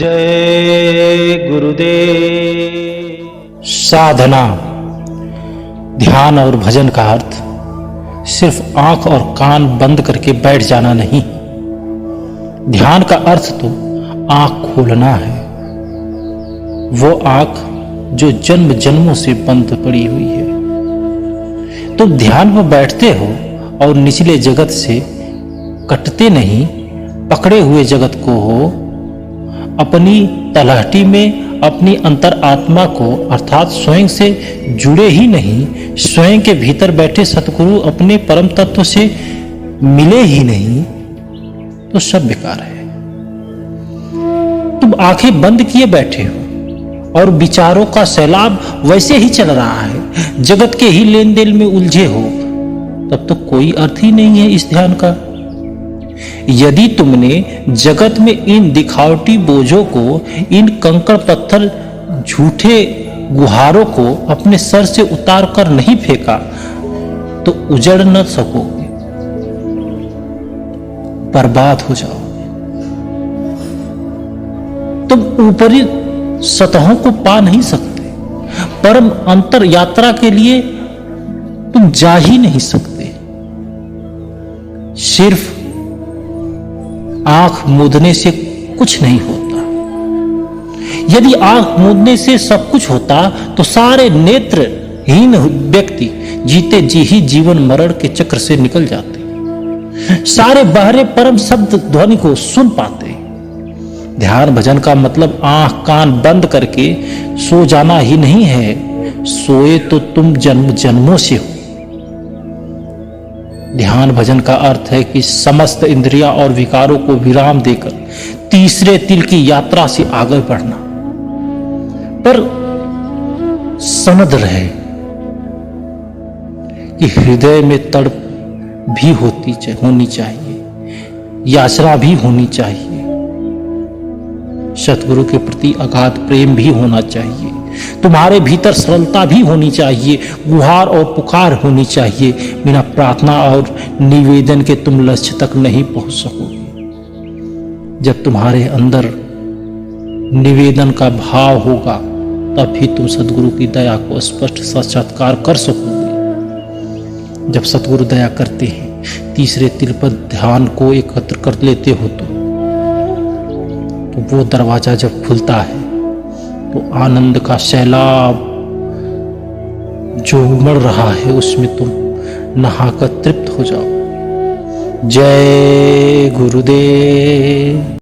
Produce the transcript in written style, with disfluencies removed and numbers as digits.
जय गुरुदेव। साधना, ध्यान और भजन का अर्थ सिर्फ आंख और कान बंद करके बैठ जाना नहीं। ध्यान का अर्थ तो आंख खोलना है, वो आंख जो जन्म जन्मों से बंद पड़ी हुई है। तुम ध्यान में बैठते हो और निचले जगत से कटते नहीं, पकड़े हुए जगत को हो, अपनी तलहटी में अपनी अंतर आत्मा को अर्थात स्वयं से जुड़े ही नहीं, स्वयं के भीतर बैठे सतगुरु अपने परम तत्व से मिले ही नहीं, तो सब बेकार है। तुम आंखें बंद किए बैठे हो और विचारों का सैलाब वैसे ही चल रहा है, जगत के ही लेन देन में उलझे हो, तब तो कोई अर्थ ही नहीं है इस ध्यान का। यदि तुमने जगत में इन दिखावटी बोझों को, इन कंकड़ पत्थर झूठे गुहारों को अपने सर से उतार कर नहीं फेंका, तो उजड़ न सकोगे, बर्बाद हो जाओगे। तुम ऊपरी सतहों को पा नहीं सकते, परम अंतर यात्रा के लिए तुम जा ही नहीं सकते। सिर्फ आंख मूंदने से कुछ नहीं होता। यदि आंख मूंदने से सब कुछ होता तो सारे नेत्रहीन व्यक्ति जीते जी ही जीवन मरण के चक्र से निकल जाते, सारे बहरे परम शब्द ध्वनि को सुन पाते। ध्यान भजन का मतलब आंख कान बंद करके सो जाना ही नहीं है, सोए तो तुम जन्म जन्मों से हो। ध्यान भजन का अर्थ है कि समस्त इंद्रियां और विकारों को विराम देकर तीसरे तिल की यात्रा से आगे बढ़ना, पर सनद रहे कि हृदय में तड़प भी होनी चाहिए, याचना भी होनी चाहिए, सतगुरु के प्रति अगाध प्रेम भी होना चाहिए, तुम्हारे भीतर सरलता भी होनी चाहिए, गुहार और पुकार होनी चाहिए। बिना प्रार्थना और निवेदन के तुम लक्ष्य तक नहीं पहुंच सकोगे। जब तुम्हारे अंदर निवेदन का भाव होगा, तब ही तुम सतगुरु की दया को स्पष्ट साक्षात्कार कर सकोगे। जब सतगुरु दया करते हैं, तीसरे तिल पर ध्यान को एकत्र कर लेते हो, तो वो दरवाजा जब खुलता है तो आनंद का सैलाब जो उमड़ रहा है, उसमें तुम नहाकर तृप्त हो जाओ। जय गुरुदेव।